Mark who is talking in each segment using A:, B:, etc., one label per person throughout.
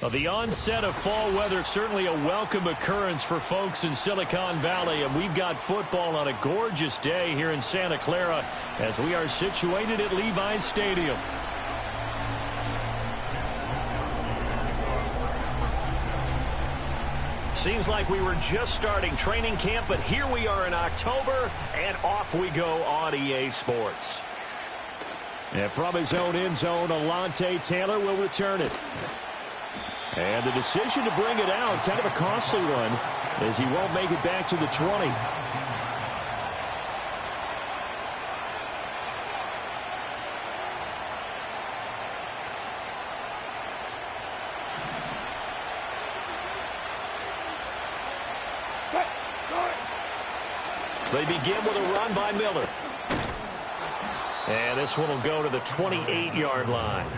A: Well, the onset of fall weather, certainly a welcome occurrence for folks in Silicon Valley, and we've got football on a gorgeous day here in Santa Clara as we are situated at Levi's Stadium. Seems like we were just starting training camp, but here we are in October, and off we go on EA Sports. And from his own end zone, Alontae Taylor will return it. And the decision to bring it out, kind of a costly one, as he won't make it back to the 20. They begin with a run by Miller. And this one will go to the 28-yard line.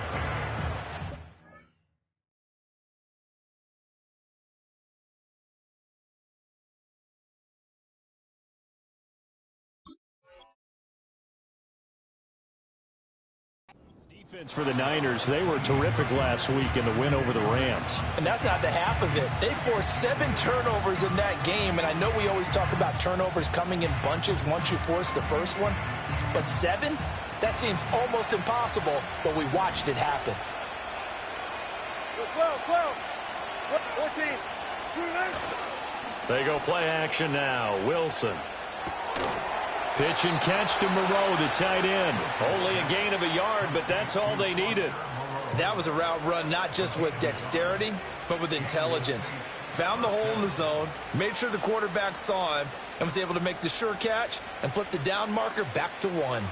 A: Defense for the Niners, they were terrific last week in the win over the Rams.
B: And that's not the half of it. They forced 7 turnovers in that game, and I know we always talk about turnovers coming in bunches once you force the first one, but 7? That seems almost impossible, but we watched it happen.
C: 12, 14.
A: They go play action now. Wilson. Pitch and catch to Moreau, the tight end. Only a gain of a yard, but that's all they needed.
B: That was a route run not just with dexterity, but with intelligence. Found the hole in the zone, made sure the quarterback saw him, and was able to make the sure catch and flip the down marker back to 1.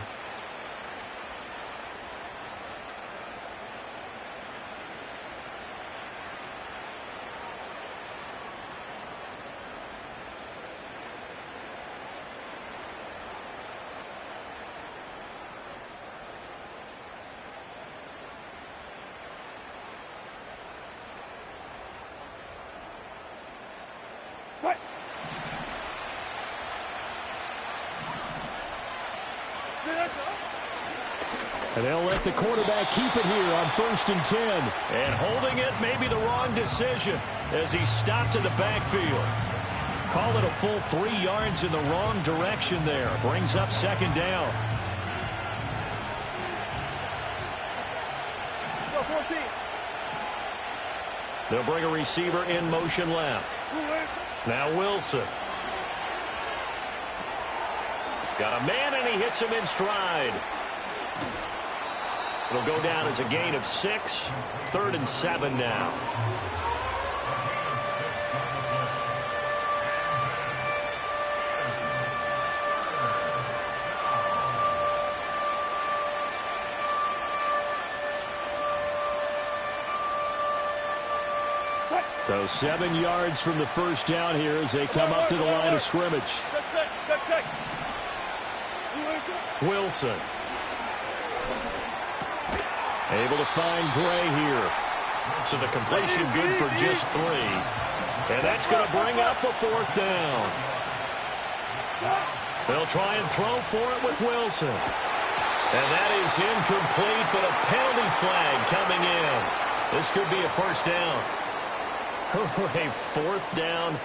A: And they'll let the quarterback keep it here on 1st and 10. And holding it may be the wrong decision as he stopped in the backfield. Call it a full 3 yards in the wrong direction there. Brings up 2nd down.
C: 14.
A: They'll bring a receiver in motion left. Now Wilson. Got a man and he hits him in stride. It'll go down as a gain of 6. 3rd and 7 now. So 7 yards from the first down here as they come up to the line of scrimmage. Wilson. Able to find Gray here. So the completion good for just 3. And that's going to bring up a 4th down. They'll try and throw for it with Wilson. And that is incomplete, but a penalty flag coming in. This could be a 1st down. A 4th down.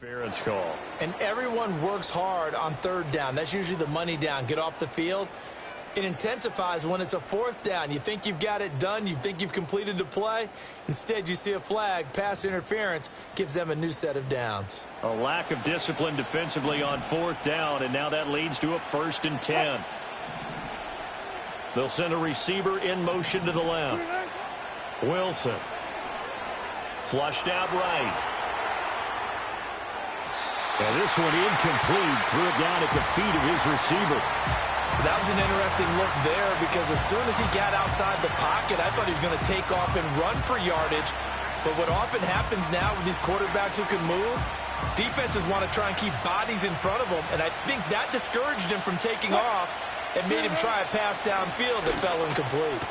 A: Interference call.
B: And everyone works hard on 3rd down. That's usually the money down. Get off the field. It intensifies when it's a 4th down. You think you've got it done. You think you've completed the play. Instead, you see a flag. Pass interference gives them a new set of downs.
A: A lack of discipline defensively on 4th down, and now that leads to a 1st and 10. They'll send a receiver in motion to the left. Wilson. flushed out right. And this one incomplete. Threw it down at the feet of his receiver.
B: That was an interesting look there because as soon as he got outside the pocket, I thought he was going to take off and run for yardage. But what often happens now with these quarterbacks who can move, defenses want to try and keep bodies in front of them, and I think that discouraged him from taking off and made him try a pass downfield that fell incomplete.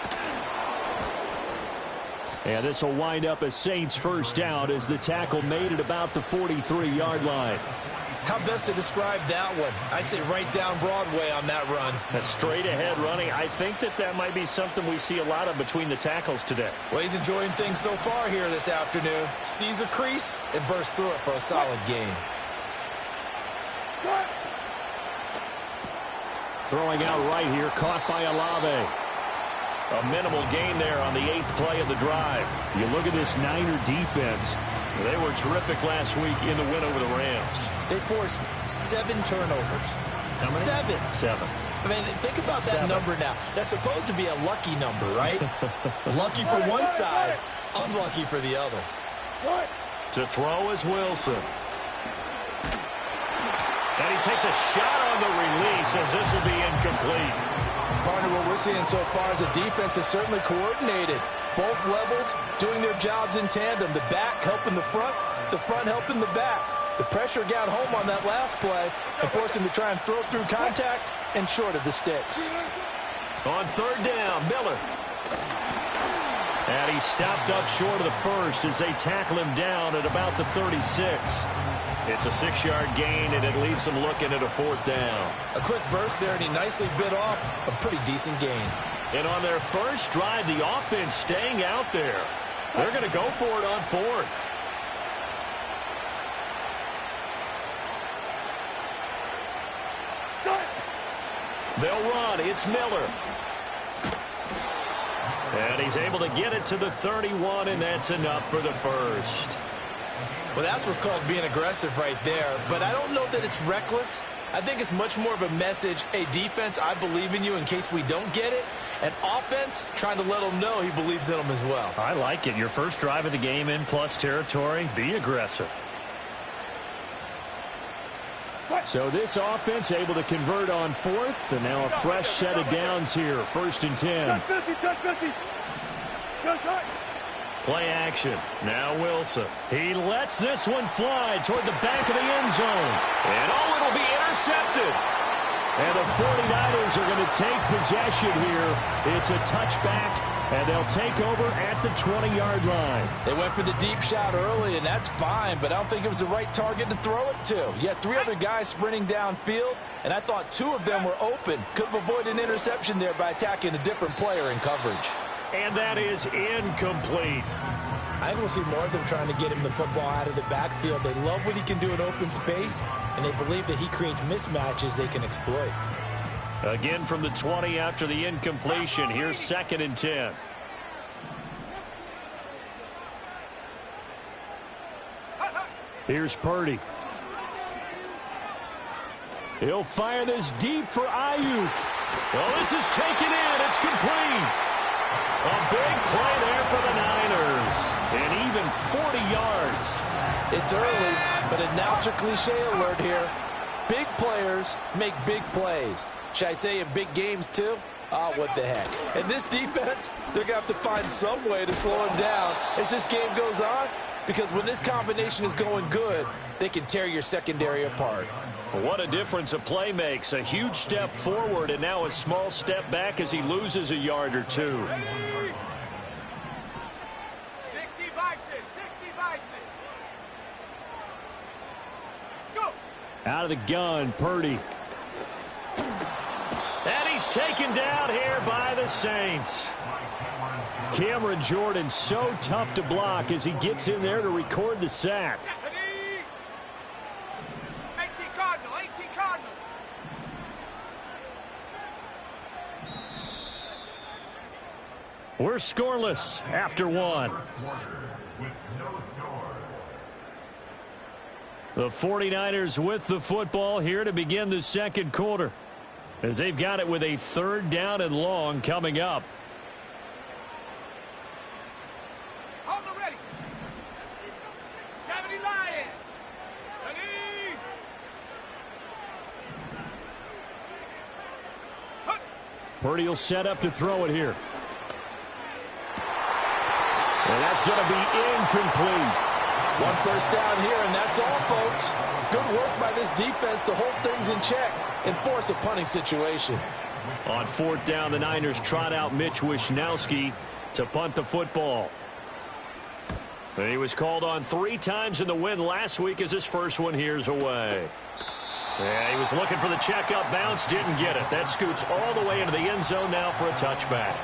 A: And this will wind up a Saints first down as the tackle made it about the 43-yard line.
B: How best to describe that one? I'd say right down Broadway on that run.
A: A straight-ahead running. I think that might be something we see a lot of between the tackles today.
B: Well, he's enjoying things so far here this afternoon. Sees a crease and bursts through it for a solid gain.
A: Throwing out right here, caught by Olave. A minimal gain there on the 8th play of the drive. You look at this Niner defense. They were terrific last week in the win over the Rams.
B: They forced 7 turnovers.
A: How many?
B: 7. I mean, think about that number now. That's supposed to be a lucky number, right? Lucky for one side, unlucky for the other.
A: To throw is Wilson. And he takes a shot on the release as this will be incomplete.
B: Partner, what we're seeing so far is the defense is certainly coordinated. Both levels doing their jobs in tandem. The back helping the front helping the back. The pressure got home on that last play and forced him to try and throw through contact and short of the sticks.
A: On third down, Miller. And he stopped up short of the first as they tackle him down at about the 36. It's a 6-yard gain, and it leaves him looking at a 4th down.
B: A quick burst there, and he nicely bit off a pretty decent gain.
A: And on their first drive, the offense staying out there. They're going to go for it on 4th. They'll run. It's Miller. And he's able to get it to the 31, and that's enough for the first.
B: Well, that's what's called being aggressive right there. But I don't know that it's reckless. I think it's much more of a message. Hey, defense, I believe in you in case we don't get it. And offense, trying to let them know he believes in them as well.
A: I like it. Your first drive of the game in plus territory, be aggressive. So this offense able to convert on 4th, and now a fresh set of downs here. 1st and 10. Play action. Now Wilson. He lets this one fly toward the back of the end zone. And it'll be intercepted. And the 49ers are going to take possession here. It's a touchback, and they'll take over at the 20-yard line.
B: They went for the deep shot early, and that's fine, but I don't think it was the right target to throw it to. You had 3 other guys sprinting downfield, and I thought 2 of them were open. Could have avoided an interception there by attacking a different player in coverage.
A: And that is incomplete.
B: I think we'll see more of them trying to get him the football out of the backfield. They love what he can do in open space, and they believe that he creates mismatches they can exploit.
A: Again from the 20 after the incompletion. Here's 2nd and 10. Here's Purdy. He'll fire this deep for Ayuk. Well, this is taken in. It's complete. A big play there for the Niners. And even 40 yards.
B: It's early, but a natural cliche alert here. Big players make big plays. Should I say in big games too? Oh, what the heck. And this defense, they're going to have to find some way to slow him down as this game goes on. Because when this combination is going good, they can tear your secondary apart.
A: What a difference a play makes. A huge step forward and now a small step back as he loses a yard or 2.
C: 60 bison, 60 bison. Go.
A: Out of the gun, Purdy. And he's taken down here by the Saints. Cameron Jordan so tough to block as he gets in there to record the sack.
C: 18 Cardinal, 18 Cardinal.
A: We're scoreless after 1. The 49ers with the football here to begin the second quarter, as they've got it with a 3rd down and long coming up.
C: Hold them ready.
A: Purdy will set up to throw it here. And that's going to be incomplete.
B: One first down here, and that's all, folks. Good work by this defense to hold things in check and force a punting situation.
A: On fourth down, the Niners trot out Mitch Wishnowsky to punt the football. And he was called on 3 times in the win last week as his first one here's away. Yeah, he was looking for the check-up bounce, didn't get it. That scoots all the way into the end zone now for a touchback.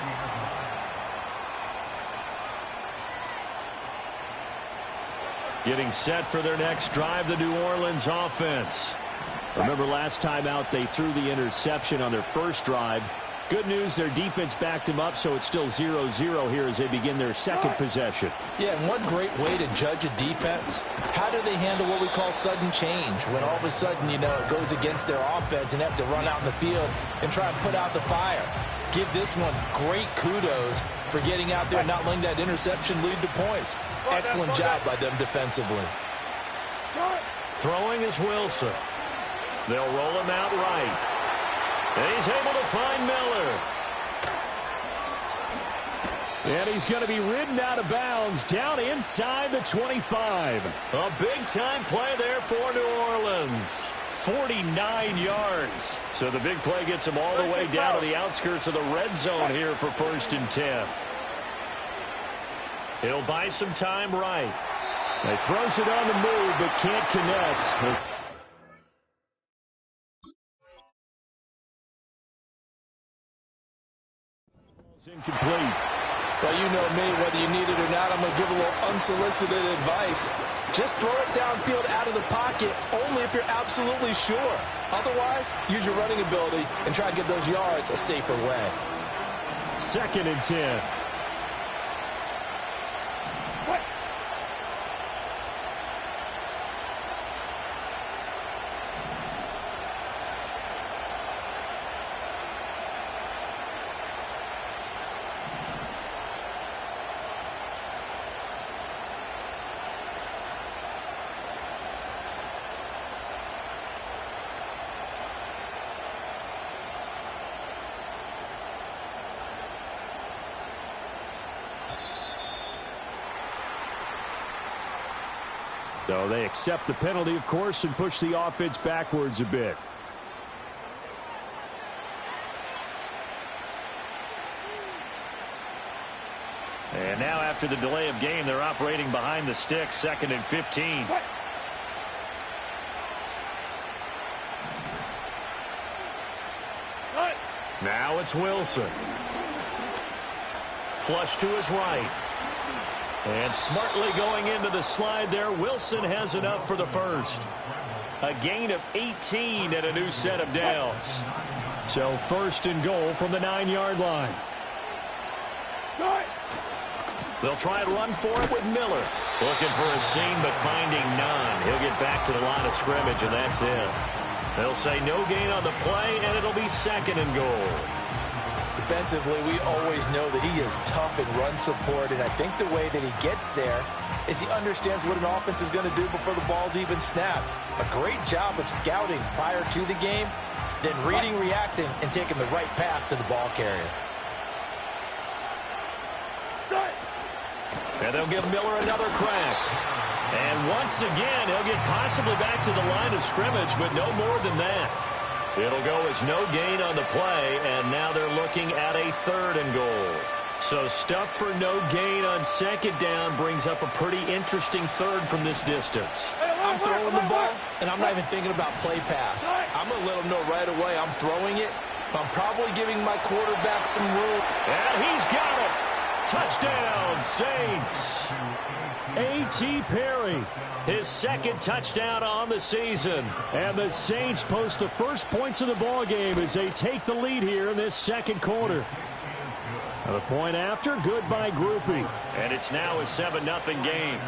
A: Getting set for their next drive, the New Orleans offense. Remember last time out they threw the interception on their first drive. Good news, their defense backed him up, so it's still 0-0 here as they begin their second possession.
B: Yeah, and one great way to judge a defense, how do they handle what we call sudden change? When all of a sudden, you know, it goes against their offense and have to run out in the field and try and put out the fire. Give this one great kudos for getting out there and not letting that interception lead to points. Excellent job by them defensively.
A: Throwing is Wilson. They'll roll him out right. And he's able to find Miller. And he's going to be ridden out of bounds down inside the 25. A big-time play there for New Orleans. 49 yards. So the big play gets him all the way down to the outskirts of the red zone here for 1st and 10. He'll buy some time right. He throws it on the move but can't connect. Incomplete.
B: Well, you know me, whether you need it or not, I'm going to give a little unsolicited advice. Just throw it downfield out of the pocket only if you're absolutely sure. Otherwise, use your running ability and try to get those yards a safer way.
A: 2nd and 10. So they accept the penalty, of course, and push the offense backwards a bit. And now after the delay of game, they're operating behind the sticks, 2nd and 15. Now it's Wilson. Flush to his right. And smartly going into the slide there, Wilson has enough for the first. A gain of 18 and a new set of downs. So 1st and goal from the 9-yard line. They'll try and run for it with Miller. Looking for a seam, but finding none. He'll get back to the line of scrimmage, and that's it. They'll say no gain on the play, and it'll be 2nd and goal.
B: Defensively, we always know that he is tough in run support, and I think the way that he gets there is he understands what an offense is going to do before the ball's even snapped. A great job of scouting prior to the game, then reading, reacting, and taking the right path to the ball carrier.
A: And they'll give Miller another crack. And once again, he'll get possibly back to the line of scrimmage, but no more than that. It'll go as no gain on the play, and now they're looking at a 3rd and goal. So stuff for no gain on 2nd down brings up a pretty interesting 3rd from this distance.
B: I'm throwing the ball, and I'm not even thinking about play pass. I'm going to let him know right away I'm throwing it. I'm probably giving my quarterback some room.
A: And he's got it. Touchdown, Saints. A.T. Perry, his 2nd touchdown on the season. And the Saints post the first points of the ball game as they take the lead here in this 2nd quarter. And the point after, good by Grupe. And it's now a 7-0 game.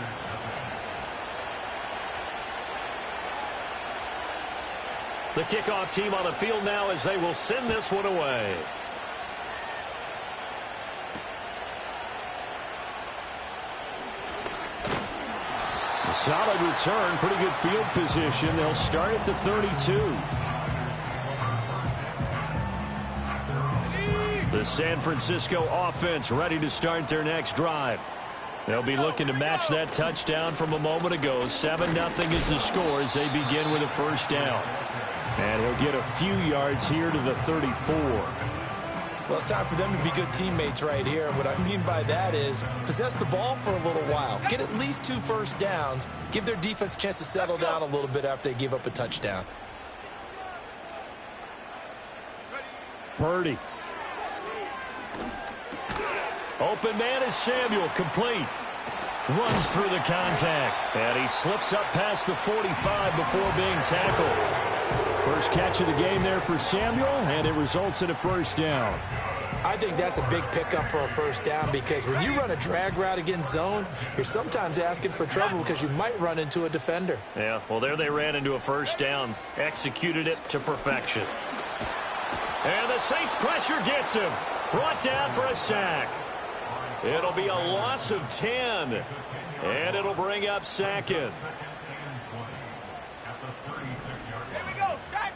A: The kickoff team on the field now as they will send this one away. A solid return, pretty good field position. They'll start at the 32. The San Francisco offense ready to start their next drive. They'll be looking to match that touchdown from a moment ago. 7-0 is the score as they begin with a first down. And he'll get a few yards here to the 34.
B: Well, it's time for them to be good teammates right here. And what I mean by that is possess the ball for a little while. Get at least 2 first downs. Give their defense a chance to settle down a little bit after they give up a touchdown.
A: Purdy. Open man is Samuel, complete. Runs through the contact. And he slips up past the 45 before being tackled. First catch of the game there for Samuel, and it results in a first down.
B: I think that's a big pickup for a first down because when you run a drag route against zone, you're sometimes asking for trouble because you might run into a defender.
A: Yeah, well, there they ran into a first down. Executed it to perfection. And the Saints pressure gets him. Brought down for a sack. It'll be a loss of 10. And it'll bring up second.
C: Here we go, sack.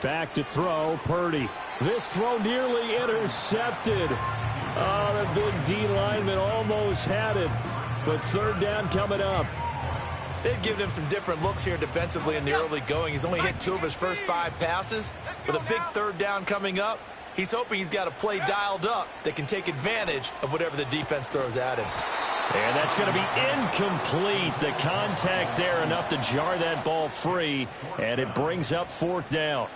A: Back to throw, Purdy. This throw nearly intercepted. Oh, the big D lineman almost had it. But third down coming up.
B: They've given him some different looks here defensively in the early going. He's only hit 2 of his first 5 passes. With a big third down coming up, he's hoping he's got a play dialed up that can take advantage of whatever the defense throws at him.
A: And that's going to be incomplete. The contact there enough to jar that ball free, and it brings up fourth down.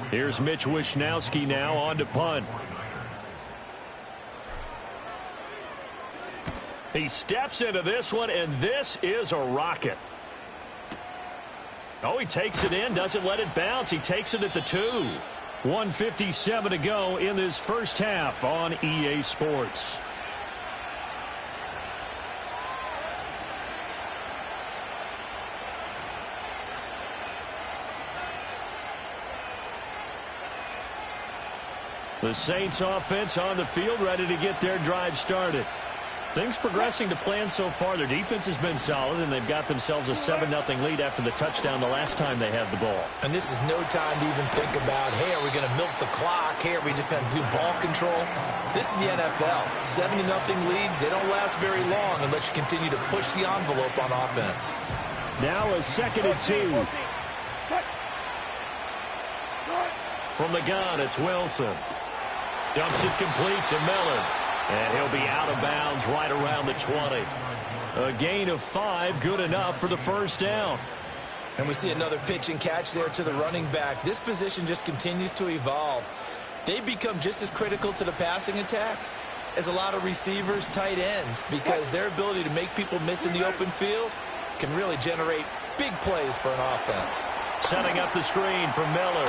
A: Here's Mitch Wishnowsky now on to punt. He steps into this one, and this is a rocket. Oh, he takes it in, doesn't let it bounce. He takes it at the 2. 1:57 to go in this first half on EA Sports. The Saints offense on the field ready to get their drive started. Things progressing to plan so far. Their defense has been solid, and they've got themselves a 7-0 lead after the touchdown the last time they had the ball.
B: And this is no time to even think about, hey, are we going to milk the clock? Hey, are we just going to do ball control? This is the NFL. 7-0 leads. They don't last very long unless you continue to push the envelope on offense.
A: Now a 2nd and 2. From the gun, it's Wilson. Dumps it complete to Miller. And he'll be out of bounds right around the 20. A gain of 5, good enough for the first down.
B: And we see another pitch and catch there to the running back. This position just continues to evolve. They become just as critical to the passing attack as a lot of receivers, tight ends, because their ability to make people miss in the open field can really generate big plays for an offense.
A: Setting up the screen for Miller.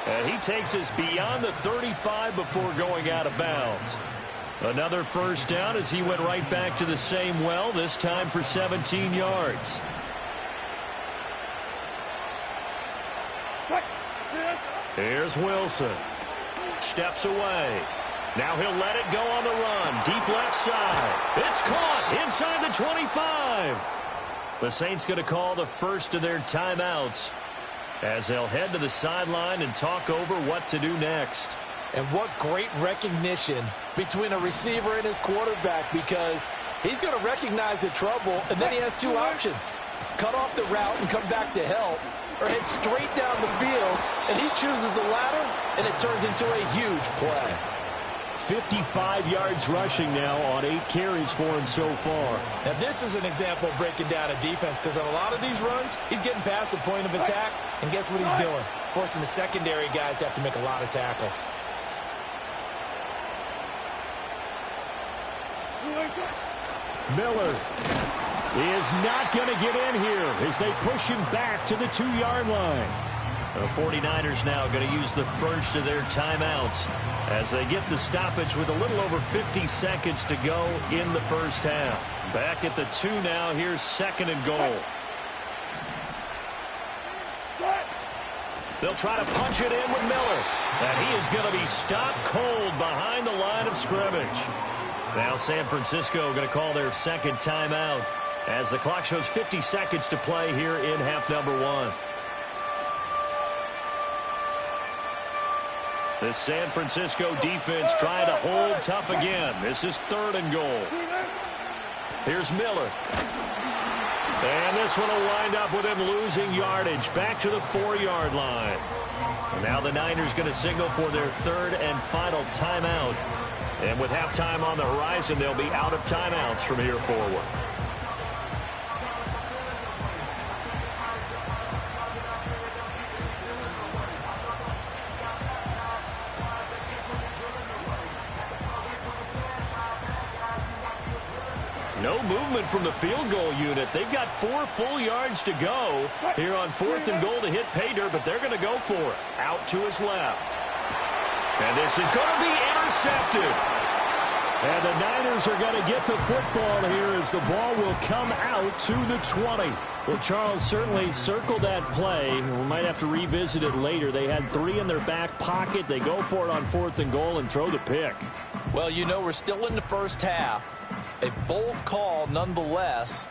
A: And he takes us beyond the 35 before going out of bounds. Another first down as he went right back to the same well, this time for 17 yards. Here's Wilson. Steps away. Now he'll let it go on the run. Deep left side. It's caught inside the 25. The Saints going to call the first of their timeouts as they'll head to the sideline and talk over what to do next.
B: And what great recognition between a receiver and his quarterback, because he's going to recognize the trouble, and then he has 2 options. Cut off the route and come back to help, or head straight down the field, and he chooses the latter, and it turns into a huge play.
A: 55 yards rushing now on 8 carries for him so far.
B: Now this is an example of breaking down a defense, because on a lot of these runs, he's getting past the point of attack, and guess what he's doing? Forcing the secondary guys to have to make a lot of tackles.
A: Miller is not going to get in here as they push him back to the 2-yard line. The 49ers now going to use the first of their timeouts as they get the stoppage with a little over 50 seconds to go in the first half. Back at the 2 now. Here's 2nd and goal. They'll try to punch it in with Miller. And he is going to be stopped cold behind the line of scrimmage. Now San Francisco going to call their 2nd timeout as the clock shows 50 seconds to play here in half number one. The San Francisco defense trying to hold tough again. This is 3rd and goal. Here's Miller. And this one will wind up with him losing yardage back to the 4-yard line. Now the Niners going to signal for their 3rd and final timeout. And with halftime on the horizon, they'll be out of timeouts from here forward. No movement from the field goal unit. They've got 4 full yards to go here on 4th and goal to hit pay dirt, but they're going to go for it. Out to his left. And this is going to be intercepted. And the Niners are going to get the football here as the ball will come out to the 20. Well, Charles certainly circled that play. We might have to revisit it later. They had 3 in their back pocket. They go for it on 4th and goal and throw the pick.
B: Well, you know, we're still in the first half. A bold call nonetheless.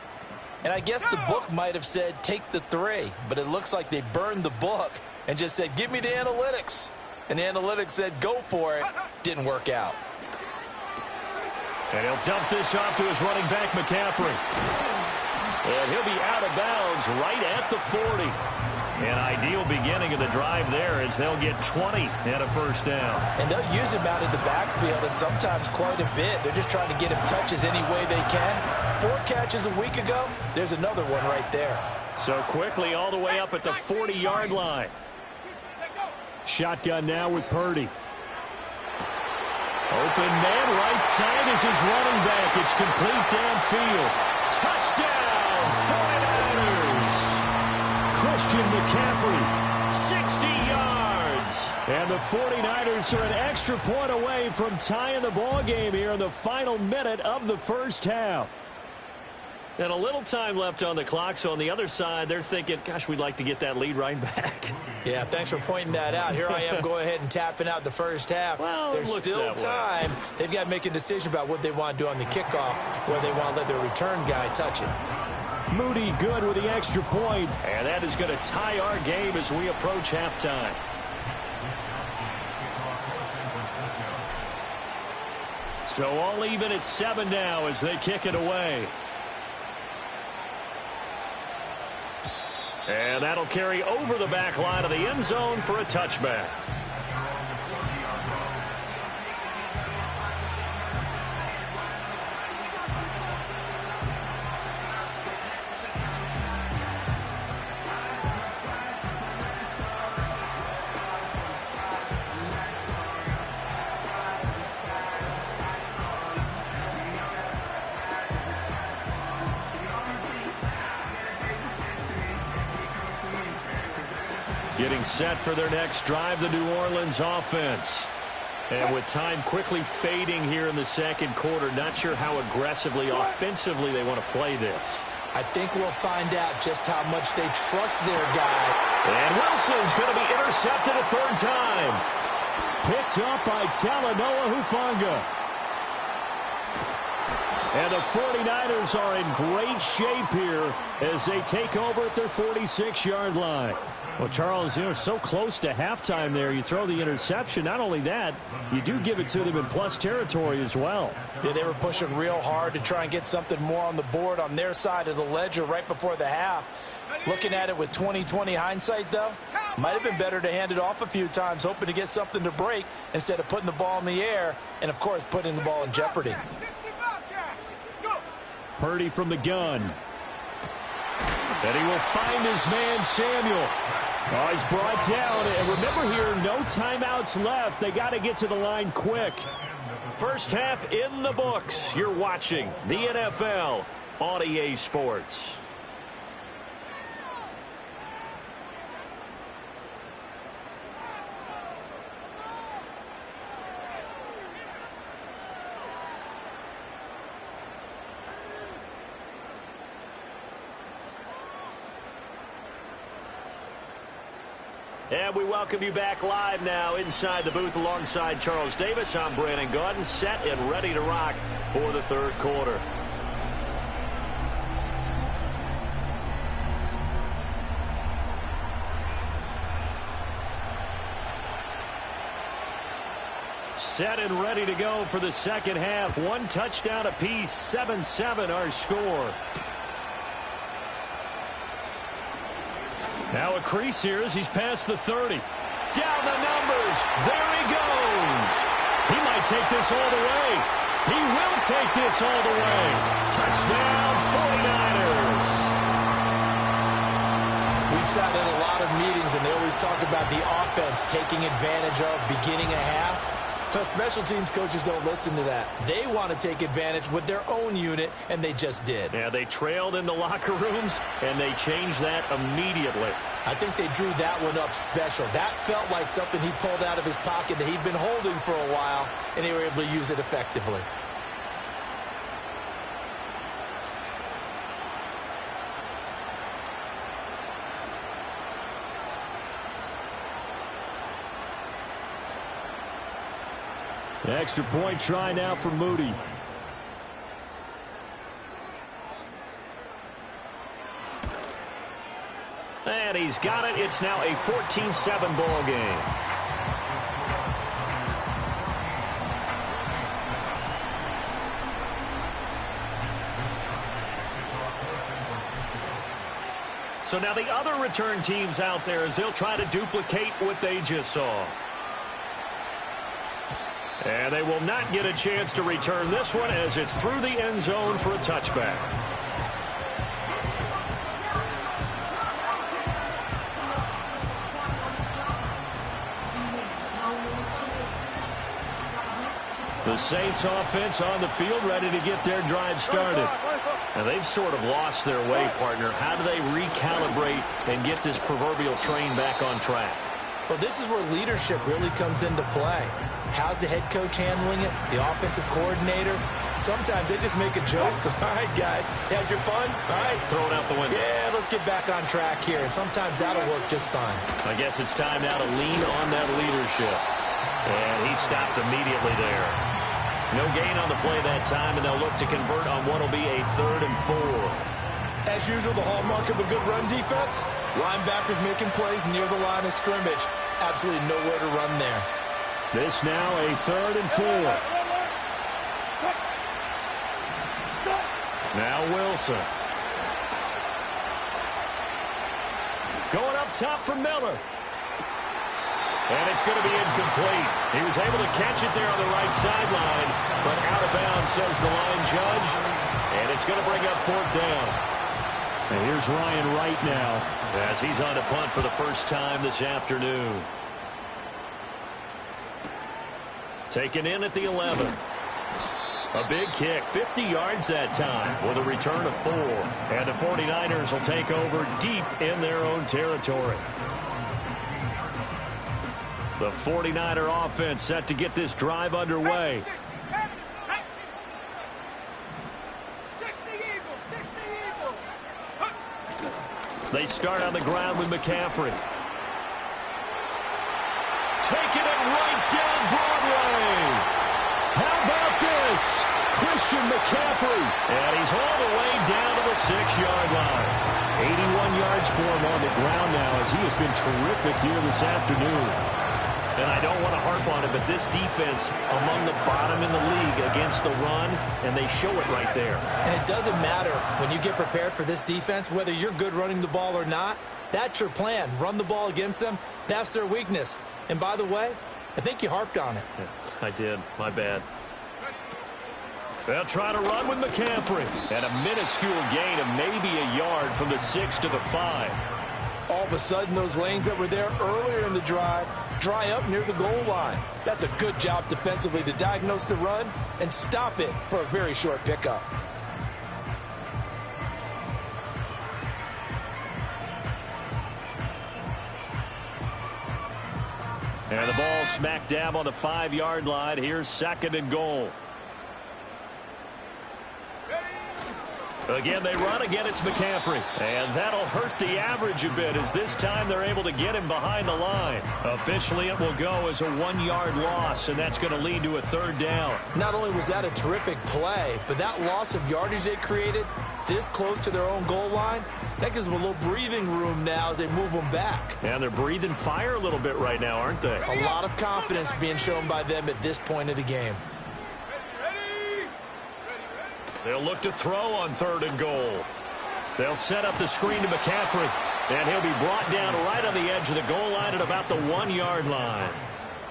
B: And I guess the book might have said take the 3, but it looks like they burned the book and just said, give me the analytics. And the analytics said, go for it. Didn't work out.
A: And he'll dump this off to his running back, McCaffrey. And he'll be out of bounds right at the 40. An ideal beginning of the drive there as they'll get 20 and a first down.
B: And they'll use him out in the backfield and sometimes quite a bit. They're just trying to get him touches any way they can. 4 catches a week ago. There's another one right there.
A: So quickly all the way up at the 40-yard line. Shotgun now with Purdy. Open man right side is his running back. It's complete downfield. Touchdown, 49ers. Christian McCaffrey, 60 yards. And the 49ers are an extra point away from tying the ball game here in the final minute of the first half. And a little time left on the clock, so on the other side, they're thinking, gosh, we'd like to get that lead right back.
B: Yeah, thanks for pointing that out. Here I am going ahead and tapping out the first half.
A: Well,
B: there's still time. They've got to make a decision about what they want to do on the kickoff, where they want to let their return guy touch it.
A: Moody good with the extra point, and that is going to tie our game as we approach halftime. So all even at 7 now as they kick it away. And that'll carry over the back line of the end zone for a touchback. Getting set for their next drive, the New Orleans offense. And with time quickly fading here in the second quarter, not sure how aggressively, offensively they want to play this.
B: I think we'll find out just how much they trust their guy.
A: And Wilson's going to be intercepted a 3rd time. Picked up by Talanoa Hufanga. And the 49ers are in great shape here as they take over at their 46-yard line. Well, Charles, you know, so close to halftime there. You throw the interception. Not only that, you do give it to them in plus territory as well.
B: Yeah, they were pushing real hard to try and get something more on the board on their side of the ledger right before the half. Looking at it with 20/20 hindsight, though, might have been better to hand it off a few times, hoping to get something to break instead of putting the ball in the air and, of course, putting the ball in jeopardy.
A: Purdy from the gun. And he will find his man, Samuel. Oh, he's brought down. And remember here, no timeouts left. They got to get to the line quick. First half in the books. You're watching the NFL on EA Sports. And we welcome you back live now inside the booth alongside Charles Davis. I'm Brandon Gaudin, set and ready to rock for the third quarter. Set and ready to go for the second half. One touchdown apiece, 7-7 our score. Now a crease here as he's past the 30. Down the numbers. There he goes. He might take this all the way. He will take this all the way. Touchdown, 49ers.
B: We've sat in a lot of meetings, and they always talk about the offense taking advantage of beginning a half. But special teams coaches don't listen to that. They want to take advantage with their own unit, and they just did.
A: Yeah, they trailed in the locker rooms, and they changed that immediately.
B: I think they drew that one up special. That felt like something he pulled out of his pocket that he'd been holding for a while, and they were able to use it effectively.
A: Extra point try now for Moody. And he's got it. It's now a 14-7 ball game. So now the other return teams out there as they'll try to duplicate what they just saw. And they will not get a chance to return this one as it's through the end zone for a touchback. The Saints offense on the field ready to get their drive started. Now they've sort of lost their way, partner. How do they recalibrate and get this proverbial train back on track?
B: Well, this is where leadership really comes into play. How's the head coach handling it? The offensive coordinator? Sometimes they just make a joke. All right, guys, had your fun? All right.
A: Throw it out the window.
B: Yeah, let's get back on track here. And sometimes that'll work just fine.
A: I guess it's time now to lean on that leadership. And he stopped immediately there. No gain on the play that time, and they'll look to convert on what will be a 3rd and 4.
B: As usual, the hallmark of a good run defense, linebackers making plays near the line of scrimmage. Absolutely nowhere to run there.
A: This now a 3rd and 4. Now Wilson. Going up top for Miller. And it's going to be incomplete. He was able to catch it there on the right sideline, but out of bounds, says the line judge. And it's going to bring up 4th down. And here's Ryan Wright now as he's on to punt for the first time this afternoon. Taken in at the 11. A big kick, 50 yards that time with a return of 4. And the 49ers will take over deep in their own territory. The 49er offense set to get this drive underway. They start on the ground with McCaffrey. Taking it right down Broadway. How about this? Christian McCaffrey. And he's all the way down to the 6-yard line. 81 yards for him on the ground now as he has been terrific here this afternoon. And I don't want to harp on it, but this defense among the bottom in the league against the run, and they show it right there.
B: And it doesn't matter when you get prepared for this defense, whether you're good running the ball or not. That's your plan. Run the ball against them. That's their weakness. And by the way, I think you harped on it.
A: Yeah, I did. My bad. They'll try to run with McCaffrey. And a minuscule gain of maybe a yard from the 6 to the 5.
B: All of a sudden, those lanes that were there earlier in the drive dry up near the goal line. That's a good job defensively to diagnose the run and stop it for a very short pickup.
A: And the ball smack dab on the 5-yard line. Here's 2nd and goal. Again, they run. Again, it's McCaffrey. And that'll hurt the average a bit as this time they're able to get him behind the line. Officially, it will go as a 1-yard loss, and that's going to lead to a 3rd down.
B: Not only was that a terrific play, but that loss of yardage they created this close to their own goal line, that gives them a little breathing room now as they move them back.
A: And they're breathing fire a little bit right now, aren't they?
B: A lot of confidence being shown by them at this point of the game.
A: They'll look to throw on 3rd and goal. They'll set up the screen to McCaffrey, and he'll be brought down right on the edge of the goal line at about the 1-yard line.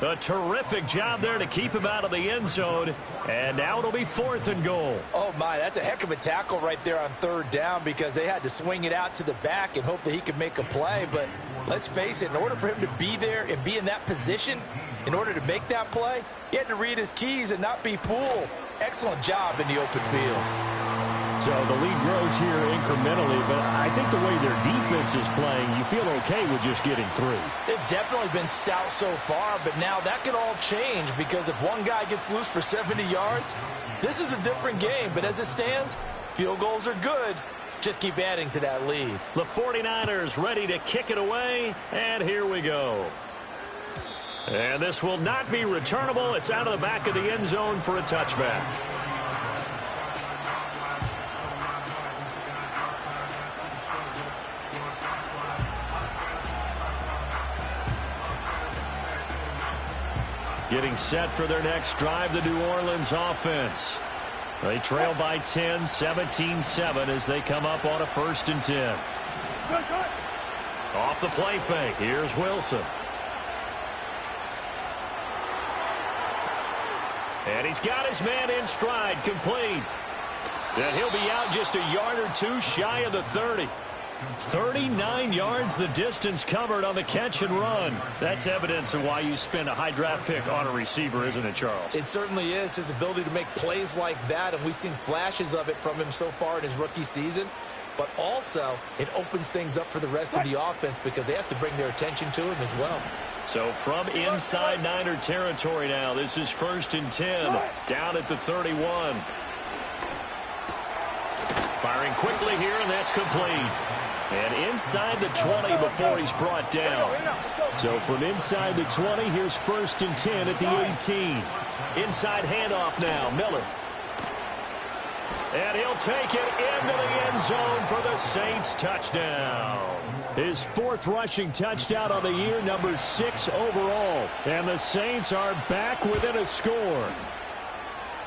A: A terrific job there to keep him out of the end zone, and now it'll be 4th and goal.
B: Oh, my, that's a heck of a tackle right there on 3rd down because they had to swing it out to the back and hope that he could make a play. But let's face it, in order for him to be there and be in that position, in order to make that play, he had to read his keys and not be fooled. Excellent job in the open field.
A: So the lead grows here incrementally, but I think the way their defense is playing, you feel okay with just getting through.
B: They've definitely been stout so far, but now that could all change because if one guy gets loose for 70 yards, this is a different game. But as it stands, field goals are good. Just keep adding to that lead.
A: The 49ers ready to kick it away, and here we go. And this will not be returnable. It's out of the back of the end zone for a touchback. Getting set for their next drive, the New Orleans offense. They trail by 10, 17-7 as they come up on a 1st and 10. Off the play fake, here's Wilson. And he's got his man in stride, complete. And he'll be out just a yard or two shy of the 30. 39 yards the distance covered on the catch and run. That's evidence of why you spend a high draft pick on a receiver, isn't it, Charles?
B: It certainly is. His ability to make plays like that, and we've seen flashes of it from him so far in his rookie season. But also, it opens things up for the rest of the offense because they have to bring their attention to him as well.
A: So from inside Niner territory now, this is 1st and 10, down at the 31. Firing quickly here, and that's complete. And inside the 20 before he's brought down. So from inside the 20, here's 1st and 10 at the 18. Inside handoff now, Miller. And he'll take it into the end zone for the Saints touchdown. His 4th rushing touchdown on the year, number 6 overall. And the Saints are back within a score.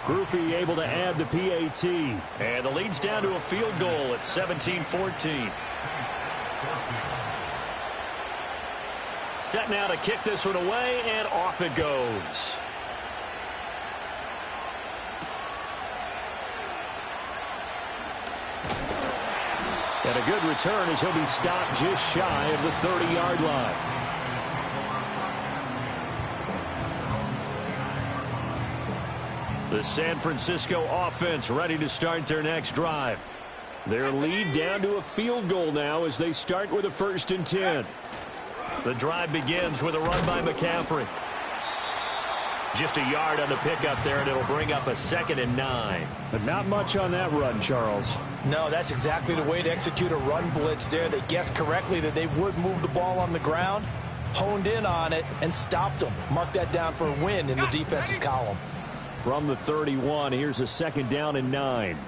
A: Groupie able to add the PAT. And the lead's down to a field goal at 17-14. Set now to kick this one away, and off it goes. And a good return as he'll be stopped just shy of the 30-yard line. The San Francisco offense ready to start their next drive. Their lead down to a field goal now as they start with a 1st and 10. The drive begins with a run by McCaffrey. Just a yard on the pickup there, and it'll bring up a 2nd and 9. But not much on that run, Charles.
B: No, that's exactly the way to execute a run blitz there. They guessed correctly that they would move the ball on the ground, honed in on it, and stopped them. Mark that down for a win in the defense's column.
A: From the 31, here's a 2nd down and 9.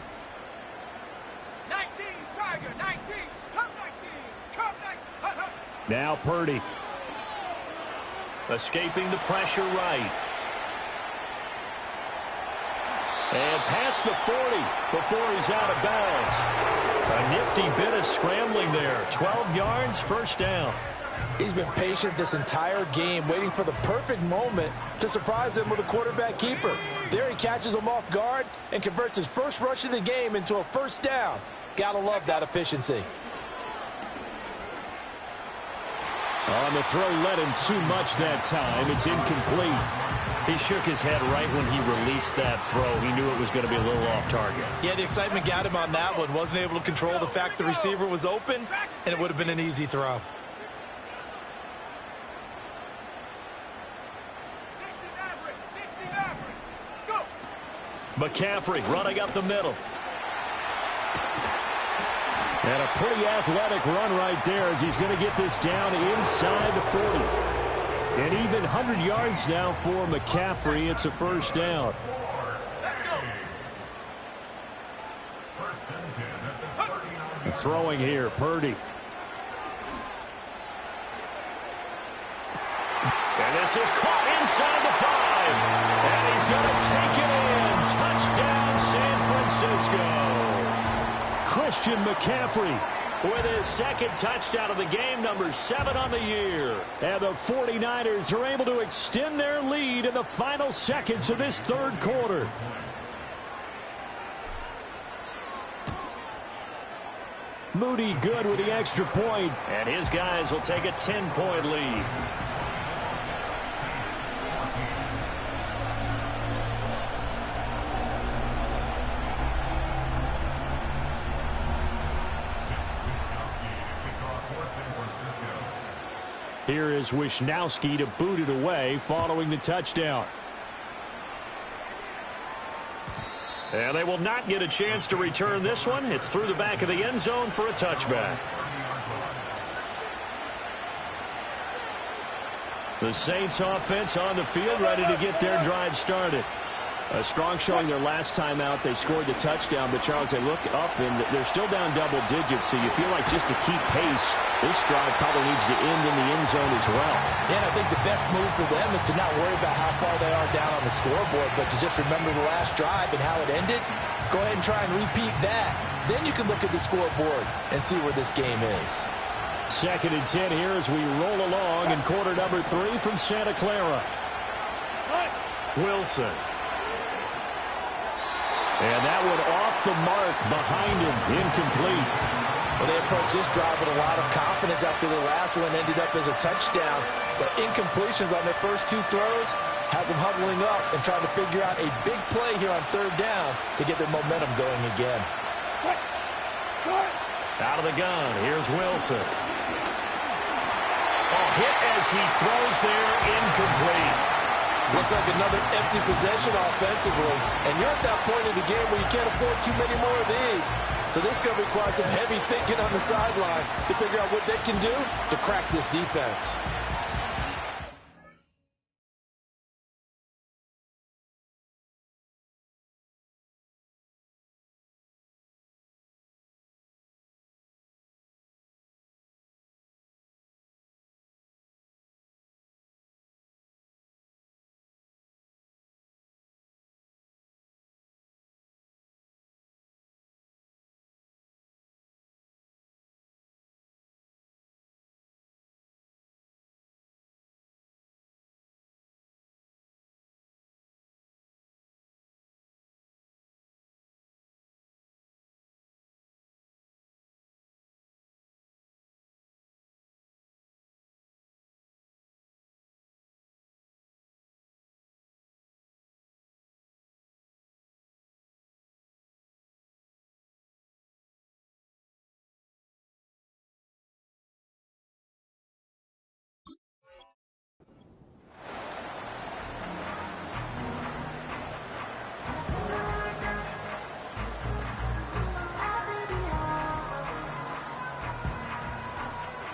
C: 19, Tiger, 19, come 19, come 19.
A: Now Purdy. Escaping the pressure right. And past the 40 before he's out of bounds. A nifty bit of scrambling there. 12 yards, 1st down.
B: He's been patient this entire game, waiting for the perfect moment to surprise them with a quarterback keeper. There he catches him off guard and converts his first rush of the game into a 1st down. Gotta love that efficiency.
A: On the throw, led him too much that time. It's incomplete. He shook his head right when he released that throw. He knew it was going to be a little off target.
B: Yeah, the excitement got him on that one. Wasn't able to control the fact the receiver was open, and it would have been an easy throw.
C: 69, go.
A: McCaffrey running up the middle. And a pretty athletic run right there as he's going to get this down inside the 40. And even 100 yards now for McCaffrey. It's a first down. Throwing here, Purdy. And this is caught inside the 5. And he's going to take it in. Touchdown, San Francisco. Christian McCaffrey with his second touchdown of the game, number 7 on the year. And the 49ers are able to extend their lead in the final seconds of this third quarter. Moody good with the extra point, and his guys will take a 10-point lead. Here is Wishnowsky to boot it away following the touchdown. And they will not get a chance to return this one. It's through the back of the end zone for a touchback. The Saints offense on the field, ready to get their drive started. A strong showing their last time out. They scored the touchdown, but Charles, they look up and they're still down double digits, so you feel like just to keep pace, this drive probably needs to end in the end zone as well.
B: Yeah, and I think the best move for them is to not worry about how far they are down on the scoreboard, but to just remember the last drive and how it ended. Go ahead and try and repeat that. Then you can look at the scoreboard and see where this game is.
A: 2nd and 10 here as we roll along in quarter number 3 from Santa Clara. Wilson. And that one off the mark behind him, incomplete.
B: Well, they approached this drive with a lot of confidence after the last one ended up as a touchdown. But incompletions on their first 2 throws has them huddling up and trying to figure out a big play here on 3rd down to get their momentum going again.
A: Out of the gun, here's Wilson. A hit as he throws there, incomplete.
B: Looks like another empty possession offensively. And you're at that point in the game where you can't afford too many more of these. So this is going to require some heavy thinking on the sideline to figure out what they can do to crack this defense.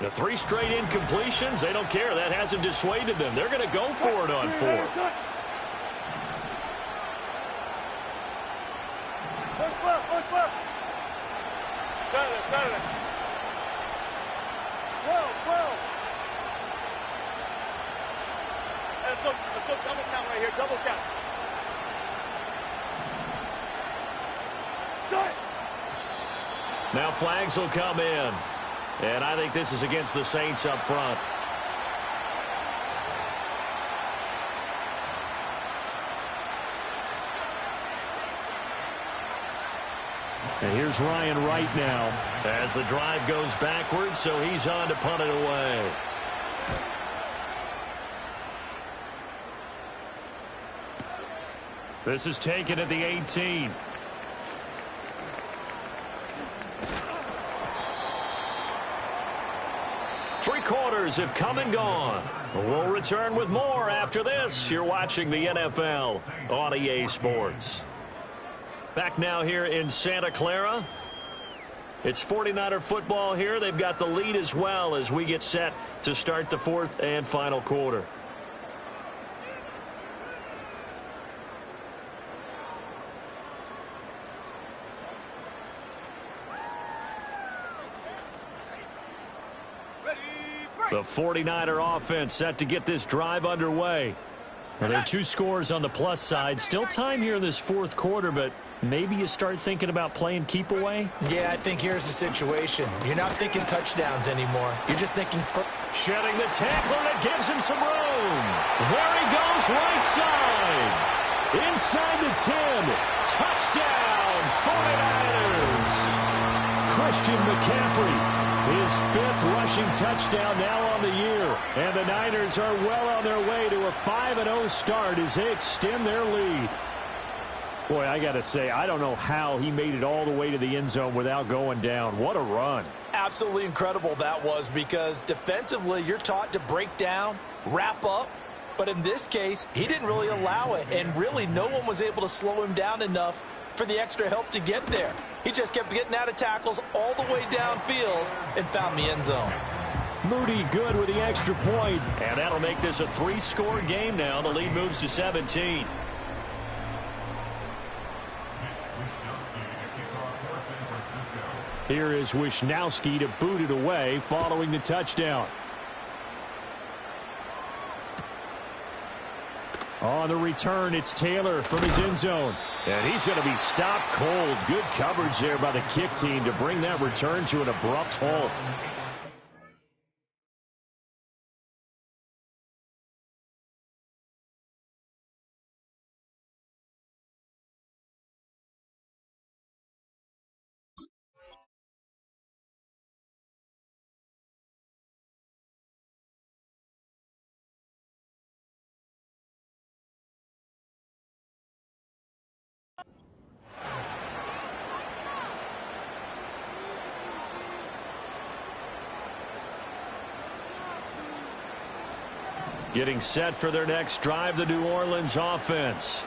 A: The 3 straight incompletions, they don't care. That hasn't dissuaded them. They're going to go for it on 4th.
C: Let's go double count right here, double count.
A: Now flags will come in. And I think this is against the Saints up front. And here's Ryan Wright now as the drive goes backwards, so he's on to punt it away. This is taken at the 18. Three quarters have come and gone. We'll return with more after this. You're watching the NFL on EA Sports. Back now here in Santa Clara. It's 49er football here. They've got the lead as well as we get set to start the fourth and final quarter. The 49er offense set to get this drive underway. Well, there are 2 scores on the plus side. Still time here in this fourth quarter, but maybe you start thinking about playing keep away?
B: Yeah, I think here's the situation. You're not thinking touchdowns anymore. You're just thinking...
A: Shedding the tackler that gives him some room. There he goes, right side. Inside the 10. Touchdown, 49ers. Christian McCaffrey. His 5th rushing touchdown now on the year. And the Niners are well on their way to a 5-0 start as they extend their lead. Boy, I got to say, I don't know how he made it all the way to the end zone without going down. What a run.
B: Absolutely incredible that was, because defensively you're taught to break down, wrap up. But in this case, he didn't really allow it. And really, no one was able to slow him down enough for the extra help to get there. He just kept getting out of tackles all the way downfield and found the end zone.
A: Moody good with the extra point. And that'll make this a 3-score game now. The lead moves to 17. Here is Wisnowski to boot it away following the touchdown. On the return, it's Taylor from his end zone. And he's going to be stopped cold. Good coverage there by the kick team to bring that return to an abrupt halt. Getting set for their next drive, the New Orleans offense.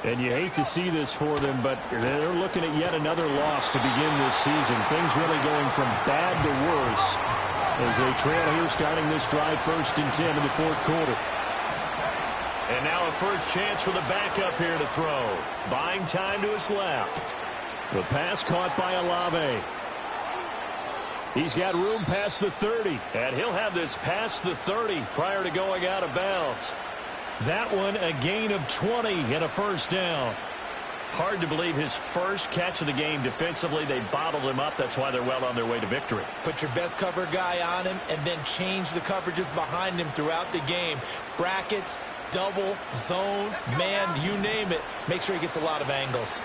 A: And you hate to see this for them, but they're looking at yet another loss to begin this season. Things really going from bad to worse as they trail here starting this drive 1st and 10 in the fourth quarter. And now a first chance for the backup here to throw. Buying time to his left. The pass caught by Olave. He's got room past the 30. And he'll have this past the 30 prior to going out of bounds. That one a gain of 20 and a first down. Hard to believe his first catch of the game defensively. They bottled him up. That's why they're well on their way to victory.
B: Put your best cover guy on him and then change the coverages behind him throughout the game. Brackets, double, zone, man, you name it. Make sure he gets a lot of angles.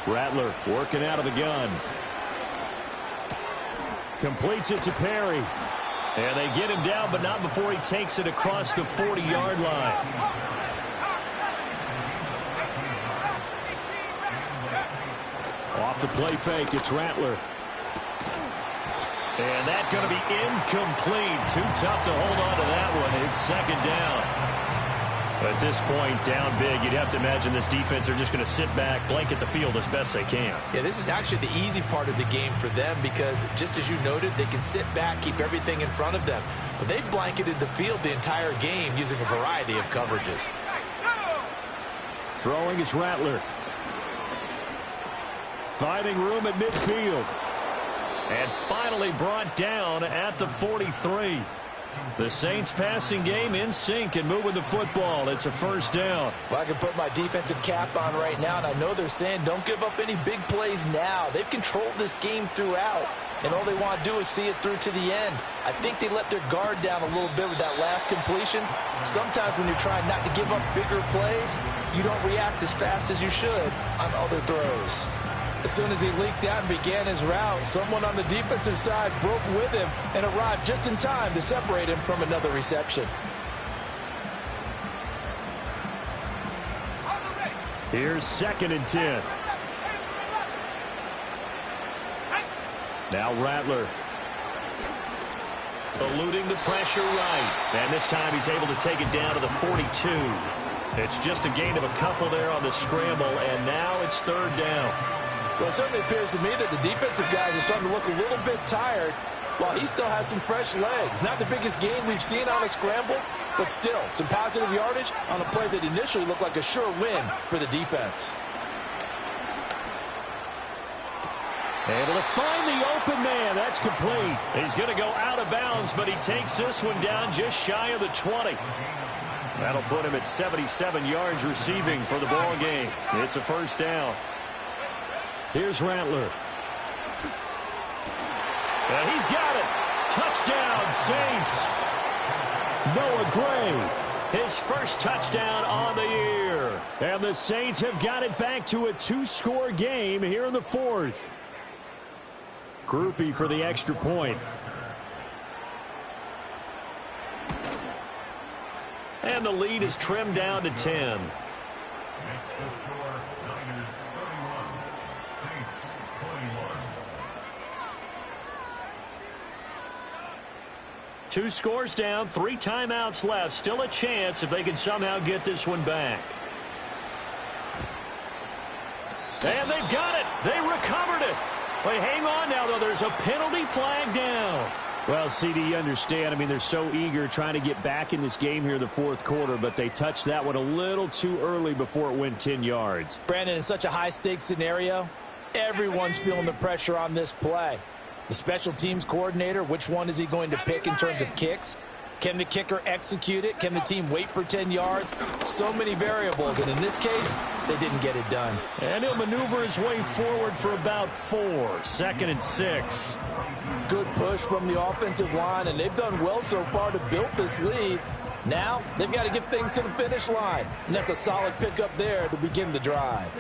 A: Rattler working out of the gun. Completes it to Perry. And they get him down, but not before he takes it across the 40-yard line. Off the play fake, it's Rattler. And that's going to be incomplete. Too tough to hold on to that one. It's second down. At this point, down big, you'd have to imagine this defense are just going to sit back, blanket the field as best they can.
B: Yeah, this is actually the easy part of the game for them because, just as you noted, they can sit back, keep everything in front of them. But they've blanketed the field the entire game using a variety of coverages.
A: Throwing is Rattler. Finding room at midfield. And finally brought down at the 43. The Saints passing game in sync and moving the football. It's a first down.
B: Well, I can put my defensive cap on right now, and I know they're saying don't give up any big plays now. They've controlled this game throughout, and all they want to do is see it through to the end. I think they let their guard down a little bit with that last completion. Sometimes when you're trying not to give up bigger plays, you don't react as fast as you should on other throws. As soon as he leaked out and began his route, someone on the defensive side broke with him and arrived just in time to separate him from another reception.
A: Here's 2nd and 10. Now Rattler. Eluding the pressure right. And this time he's able to take it down to the 42. It's just a gain of a couple there on the scramble, and now it's third down.
B: Well, it certainly appears to me that the defensive guys are starting to look a little bit tired while he still has some fresh legs. Not the biggest gain we've seen on a scramble, but still some positive yardage on a play that initially looked like a sure win for the defense.
A: Able to find the open man. That's complete. He's going to go out of bounds, but he takes this one down just shy of the 20. That'll put him at 77 yards receiving for the ball game. It's a first down. Here's Rattler. And he's got it. Touchdown, Saints. Noah Gray, his first touchdown on the year. And the Saints have got it back to a 2-score game here in the fourth. Groupie for the extra point. And the lead is trimmed down to 10. Two scores down, 3 timeouts left. Still a chance if they can somehow get this one back. And they've got it. They recovered it. But hang on now, though. There's a penalty flag down.
D: Well, CD, you understand. I mean, they're so eager trying to get back in this game here in the fourth quarter, but they touched that one a little too early before it went 10 yards.
B: Brandon, in such a high-stakes scenario, everyone's feeling the pressure on this play. The special teams coordinator, which one is he going to pick in terms of kicks? Can the kicker execute it? Can the team wait for 10 yards? So many variables, and in this case, they didn't get it done.
A: And he'll maneuver his way forward for about 4. 2nd and 6.
B: Good push from the offensive line, and they've done well so far to build this lead. Now, they've got to get things to the finish line, and that's a solid pickup there to begin the drive.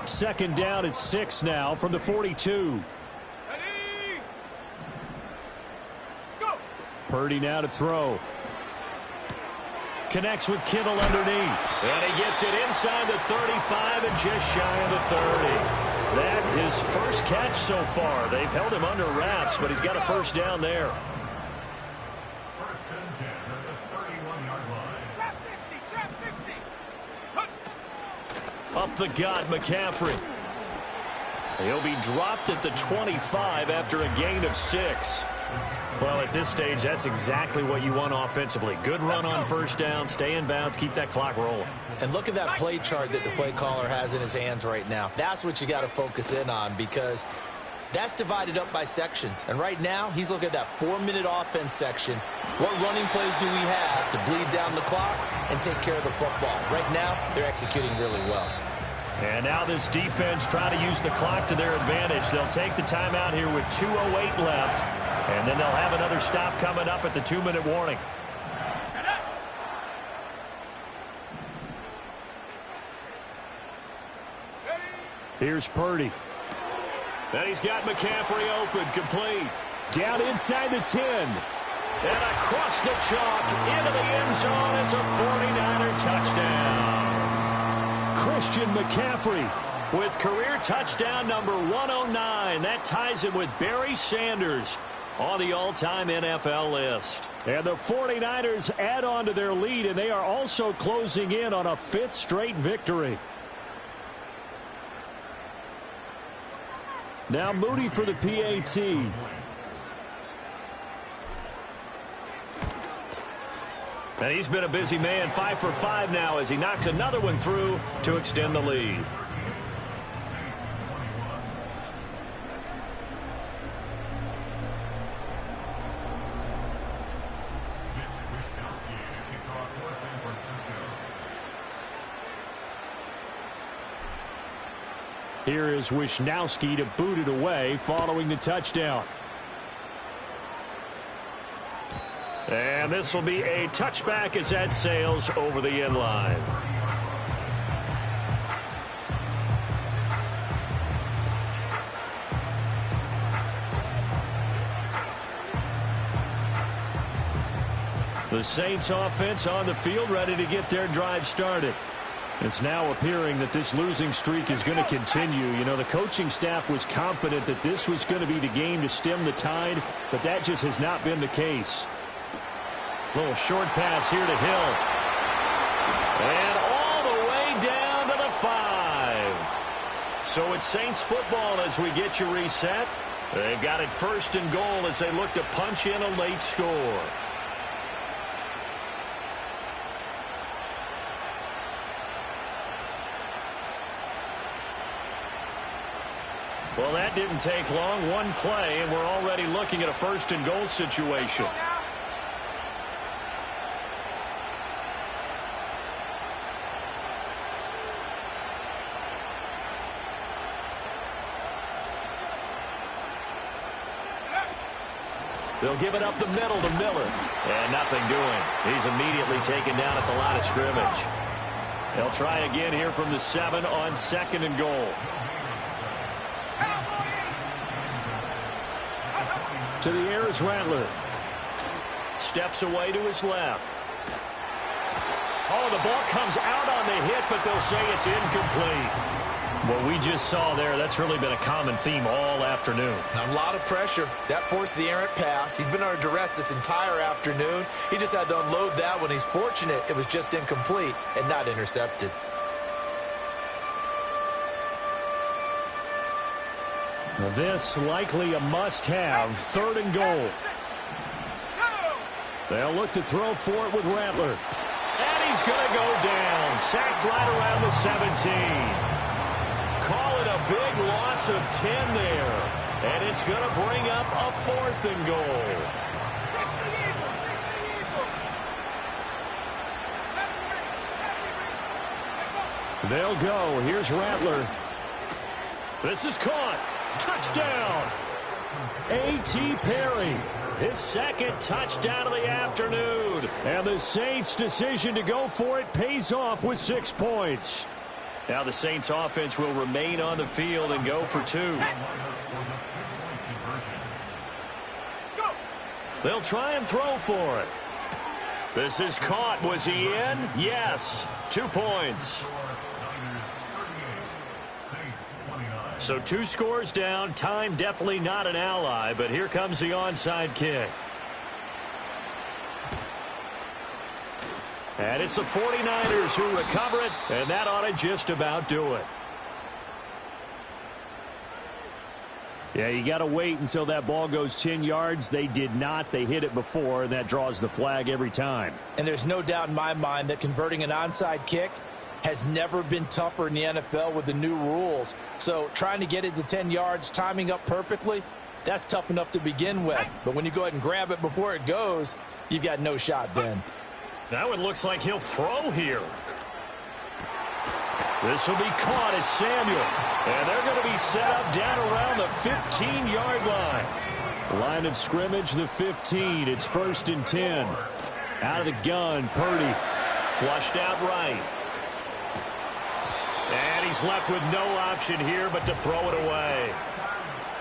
A: 2nd down and 6 now from the 42. Purdy now to throw. Connects with Kittle underneath. And he gets it inside the 35 and just shy of the 30. That is first catch so far. They've held him under wraps, but he's got a first down there.
C: Trap 60.
A: Up the gut, McCaffrey. He'll be dropped at the 25 after a gain of 6. Well, at this stage, that's exactly what you want offensively. Good run on first down, stay in bounds, keep that clock rolling.
B: And look at that play chart that the play caller has in his hands right now. That's what you got to focus in on, because that's divided up by sections. And right now, he's looking at that 4-minute offense section. What running plays do we have to bleed down the clock and take care of the football? Right now, they're executing really well.
A: And now this defense trying to use the clock to their advantage. They'll take the timeout here with 2:08 left. And then they'll have another stop coming up at the 2-minute warning.
D: Here's Purdy.
A: And he's got McCaffrey open, complete.
D: Down inside the 10.
A: And across the chalk, into the end zone. It's a 49er touchdown. Christian McCaffrey with career touchdown number 109. That ties him with Barry Sanders on the all-time NFL list.
D: And the 49ers add on to their lead, and they are also closing in on a 5th straight victory. Now Moody for the PAT.
A: And he's been a busy man, 5 for 5 now as he knocks another one through to extend the lead.
D: Here is Wisnowski to boot it away following the touchdown.
A: And this will be a touchback as that sails over the end line. The Saints offense on the field ready to get their drive started.
D: It's now appearing that this losing streak is going to continue. You know, the coaching staff was confident that this was going to be the game to stem the tide, but that just has not been the case.
A: Little short pass here to Hill. And all So it's Saints football as we get you reset. They've got it 1st and goal as they look to punch in a late score. Well, that didn't take long. One play, and we're already looking at a 1st and goal situation. They'll give it up the middle to Miller. And nothing doing. He's immediately taken down at the line of scrimmage. They'll try again here from the 7 on 2nd and goal. To the air is Rattler. Steps away to his left. Oh, the ball comes out on the hit, but they'll say it's incomplete. What we just saw there, that's really been a common theme all afternoon.
B: A lot of pressure. That forced the errant pass. He's been under duress this entire afternoon. He just had to unload that one. He's fortunate it was just incomplete and not intercepted.
D: This likely a must-have. 3rd and goal. They'll look to throw for it with Rattler.
A: And he's going to go down. Sacked right around the 17. Call it a big loss of 10 there. And it's going to bring up a 4th and goal.
D: They'll go. Here's Rattler.
A: This is caught. Touchdown.
D: A.T. Perry.
A: His 2nd touchdown of the afternoon.
D: And the Saints' decision to go for it pays off with 6 points.
A: Now the Saints offense will remain on the field and go for 2. They'll try and throw for it. This is caught. Was he in? Yes. 2 points. So 2 scores down. Time definitely not an ally, but here comes the onside kick. And it's the 49ers who recover it, and that ought to just about do it.
D: Yeah, you got to wait until that ball goes 10 yards. They did not. They hit it before, and that draws the flag every time.
B: And there's no doubt in my mind that converting an onside kick has never been tougher in the NFL with the new rules. So trying to get it to 10 yards, timing up perfectly, that's tough enough to begin with. But when you go ahead and grab it before it goes, you've got no shot, Ben.
A: Now it looks like he'll throw here. This will be caught at Samuel. And they're going to be set up down around the 15-yard line.
D: Line of scrimmage, the 15. It's 1st and 10. Out of the gun, Purdy.
A: Flushed out right. And he's left with no option here but to throw it away.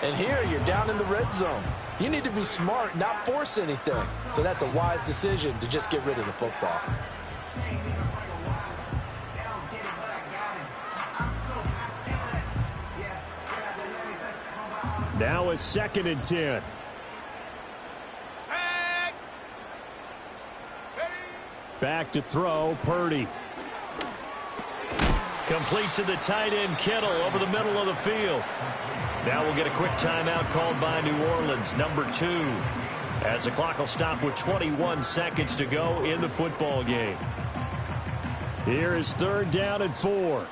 B: And here you're down in the red zone. You need to be smart, not force anything. So that's a wise decision to just get rid of the football.
D: Now a 2nd and 10. Back to throw, Purdy.
A: Complete to the tight end, Kittle, over the middle of the field. Now we'll get a quick timeout called by New Orleans, number 2, as the clock will stop with 21 seconds to go in the football game.
D: Here is 3rd down and 4.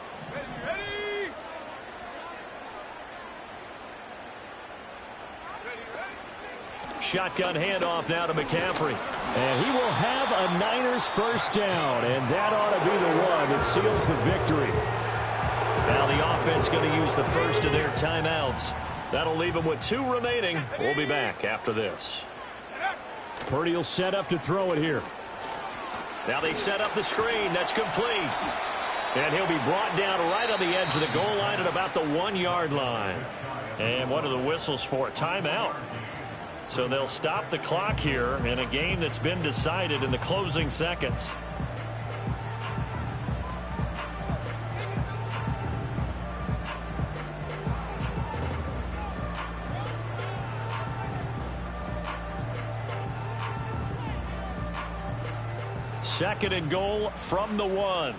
A: Shotgun handoff now to McCaffrey.
D: And he will have a Niners 1st down, and that ought to be the one that seals the victory.
A: Now the offense going to use the first of their timeouts. That'll leave them with 2 remaining. We'll be back after this.
D: Purdy will set up to throw it here.
A: Now they set up the screen. That's complete. And he'll be brought down right on the edge of the goal line at about the 1-yard line. And what are the whistles for? Timeout. So they'll stop the clock here in a game that's been decided in the closing seconds. Second and goal from the 1.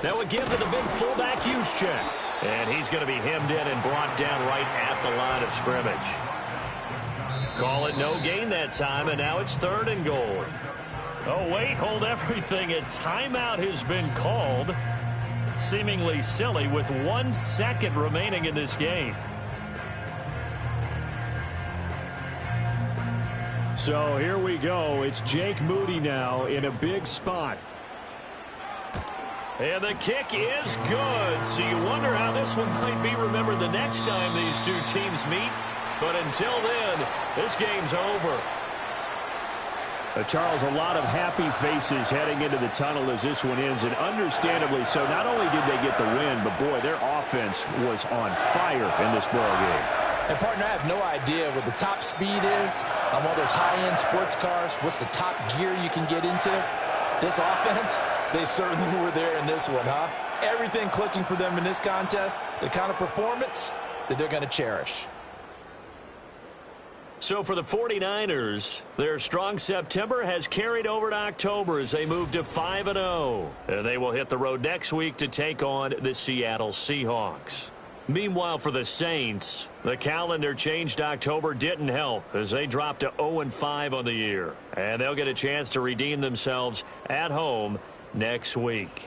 A: Now again to the big fullback Juszczyk. And he's going to be hemmed in and brought down right at the line of scrimmage. Call it no gain that time, and now it's 3rd and goal. Oh, wait, hold everything. A timeout has been called. Seemingly silly with 1 second remaining in this game.
D: So here we go. It's Jake Moody now in a big spot.
A: And the kick is good. So you wonder how this one might be remembered the next time these two teams meet. But until then, this game's over.
D: Charles, a lot of happy faces heading into the tunnel as this one ends, and understandably so. Not only did they get the win, but boy, their offense was on fire in this ball game.
B: And, partner, I have no idea what the top speed is on one of those high-end sports cars. What's the top gear you can get into? This offense, they certainly were there in this one, huh? Everything clicking for them in this contest, the kind of performance that they're going to cherish.
A: So for the 49ers, their strong September has carried over to October as they move to 5-0. And they will hit the road next week to take on the Seattle Seahawks. Meanwhile, for the Saints, the calendar change to October didn't help as they dropped to 0-5 on the year. And they'll get a chance to redeem themselves at home next week.